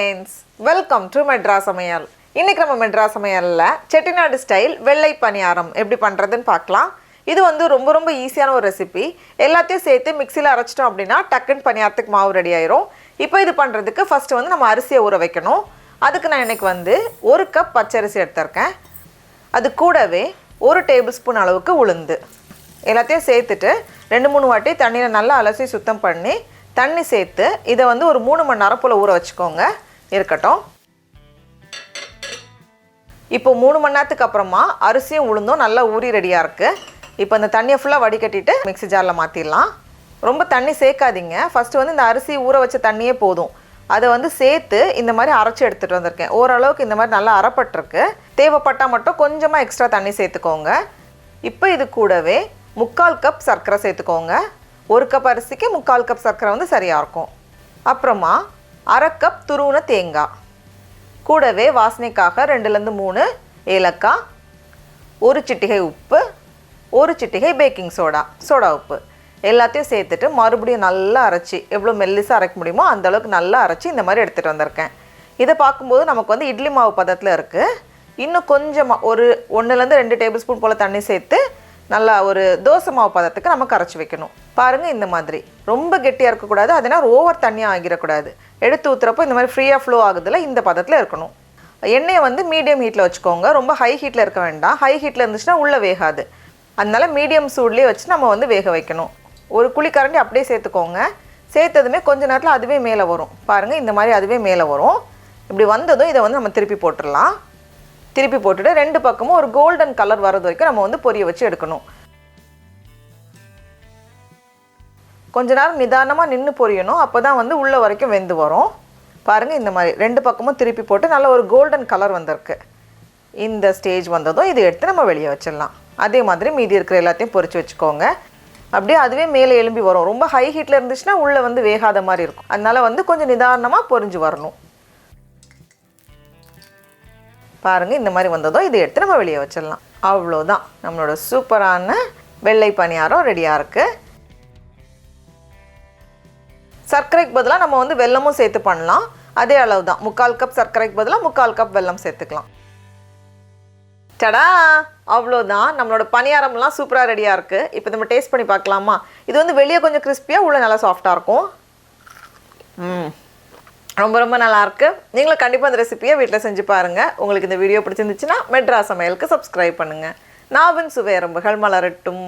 friends, welcome to Madras Samayal. இன்னைக்கு நம்ம Madras Samayalல Chettinad style வெள்ளை பணியாரம் எப்படி பண்றதுன்னு பார்க்கலாம். இது வந்து ரொம்ப ஈஸியான ஒரு ரெசிபி. எல்லாத்தையும் சேர்த்து மிக்ஸில அரைச்சிட்டோம் அப்படினா டக்குன்னு பணியாரத்துக்கு மாவு ரெடி ஆயிரும். இப்போ இது பண்றதுக்கு ஃபர்ஸ்ட் வந்து நம்ம அரிசியை ஊற வைக்கணும். அதுக்கு நான் இன்னைக்கு வந்து 1 கப் பச்சரிசி எடுத்துர்க்கேன். அது கூடவே 1 டேபிள்ஸ்பூன் அளவுக்கு உளுந்து. எல்லாத்தையும் சேர்த்துட்டு 2-3 வாட்டி தண்ணியில நல்லா அலசி சுத்தம் பண்ணி தண்ணி சேர்த்து இதை வந்து ஒரு 3 மணி நேரம் போல ஊற வச்சுக்கோங்க. இருக்கட்டும். இப்போ 3 மணி நேரத்துக்கு அப்புறமா அரிசியும் உளுந்தும் நல்லா ஊறி ரெடியா இருக்கு. இப்போ இந்த தண்ணியை ஃபுல்லா வடிகட்டிட்டு மிக்ஸி ஜார்ல மாத்திடலாம். ரொம்ப தண்ணி சேர்க்காதீங்க. ஃபர்ஸ்ட் வந்து இந்த அரிசி ஊற வச்ச தண்ணியே போதும். அதை வந்து சேர்த்து இந்த மாதிரி அரைச்சு எடுத்துட்டு வந்திருக்கேன். ஓரளவுக்கு இந்த மாதிரி நல்லா அரைப்பட்டிருக்கு. தேவைப்பட்டா மட்டும் கொஞ்சமா எக்ஸ்ட்ரா தண்ணி சேர்த்துக்கோங்க. இப்போ இது கூடவே 3/4 கப் சர்க்கரை சேர்த்துக்கோங்க. 1 கப் அரிசிக்கு 3/4 கப் சர்க்கரை வந்து சரியா இருக்கும். அப்புறமா 1/2 கப் துருவின தேங்காய். கூடவே வாசனைக்காக 2-3 ஏலக்காய், 1 சிட்டிகை உப்பு, 1 சிட்டிகை பேக்கிங் சோடா உப்பு எல்லாத்தையும் சேர்த்துட்டு மறுபடியும் நல்லா அரைச்சி எவ்வளோ மெல்லிசாக அரைக்க முடியுமோ அந்த அளவுக்கு நல்லா அரைச்சி இந்த மாதிரி எடுத்துகிட்டு வந்திருக்கேன். இதை பார்க்கும்போது நமக்கு வந்து இட்லி மாவு பதத்தில் இருக்குது. இன்னும் கொஞ்சமாக ஒரு 1-2 டேபிள் ஸ்பூன் போல் தண்ணி சேர்த்து நல்லா ஒரு தோசை மாவு பதத்துக்கு நம்ம கரைச்சி வைக்கணும். பாருங்கள், இந்த மாதிரி ரொம்ப கெட்டியாக இருக்கக்கூடாது, அதனால் ஓவர் தண்ணியாக ஆகிடக்கூடாது. எடுத்து ஊற்றுறப்போ இந்த மாதிரி ஃப்ரீயாக ஃப்ளோ ஆகுதுல இந்த பதத்தில் இருக்கணும். எண்ணெயை வந்து மீடியம் ஹீட்டில் வச்சுக்கோங்க. ரொம்ப ஹை ஹீட்டில் இருக்க வேண்டாம். ஹை ஹீட்டில் இருந்துச்சுன்னா உள்ளே வேகாது. அதனால மீடியம் சூட்லேயே வச்சு நம்ம வந்து வேக வைக்கணும். ஒரு குழிக்கரண்டி அப்படியே சேர்த்துக்கோங்க. சேர்த்ததுமே கொஞ்ச நேரத்தில் அதுவே மேலே வரும். பாருங்கள், இந்த மாதிரி அதுவே மேலே வரும். இப்படி வந்ததும் இதை வந்து நம்ம திருப்பி போட்டுடலாம். திருப்பி போட்டுட்டு 2 பக்கமும் ஒரு கோல்டன் கலர் வரது வரைக்கும் நம்ம வந்து பொரிய வச்சு எடுக்கணும். கொஞ்ச நேரம் நிதானமாக நின்று பொரியணும். அப்போ தான் வந்து உள்ள வரைக்கும் வெந்து வரும். பாருங்கள், இந்த மாதிரி 2 பக்கமும் திருப்பி போட்டு நல்ல ஒரு கோல்டன் கலர் வந்திருக்கு. இந்த ஸ்டேஜ் வந்ததும் இதை எடுத்து நம்ம வெளியே வச்சிடலாம். அதே மாதிரி மீதி இருக்கிற எல்லாத்தையும் பொரிச்சு வச்சுக்கோங்க. அப்படியே அதுவே மேலே எழும்பி வரும். ரொம்ப ஹை ஹீட்டில் இருந்துச்சுன்னா உள்ளே வந்து வேகாத மாதிரி இருக்கும். அதனால வந்து கொஞ்சம் நிதானமாக பொரிஞ்சு வரணும். பாருங்கள், இந்த மாதிரி வந்ததும் இதை எடுத்து நம்ம வெளியே வச்சிடலாம். அவ்வளோதான், நம்மளோட சூப்பரான வெள்ளை பணியாரம் ரெடியாக இருக்குது. சர்க்கரைக்கு பதிலாக நம்ம வந்து வெல்லமும் சேர்த்து பண்ணலாம். அதே அளவு தான், 3/4 கப் சர்க்கரைக்கு பதிலாக 3/4 கப் வெல்லம் சேர்த்துக்கலாம். டடா, அவ்வளோதான், நம்மளோட பணியாரம்லாம் சூப்பராக ரெடியாக இருக்குது. இப்போ நம்ம டேஸ்ட் பண்ணி பார்க்கலாமா? இது வந்து வெளியே கொஞ்சம் கிறிஸ்பியாக உள்ளே நல்லா சாஃப்டாக இருக்கும். ரொம்ப நல்லாயிருக்கு. நீங்களும் கண்டிப்பாக இந்த ரெசிபியை வீட்டில் செஞ்சு பாருங்கள். உங்களுக்கு இந்த வீடியோ பிடிச்சிருந்துச்சுன்னா மெட்ராஸ் சமையலுக்கு சப்ஸ்கிரைப் பண்ணுங்கள். நாவின் சுவை எறும்புகள் மலரட்டும்.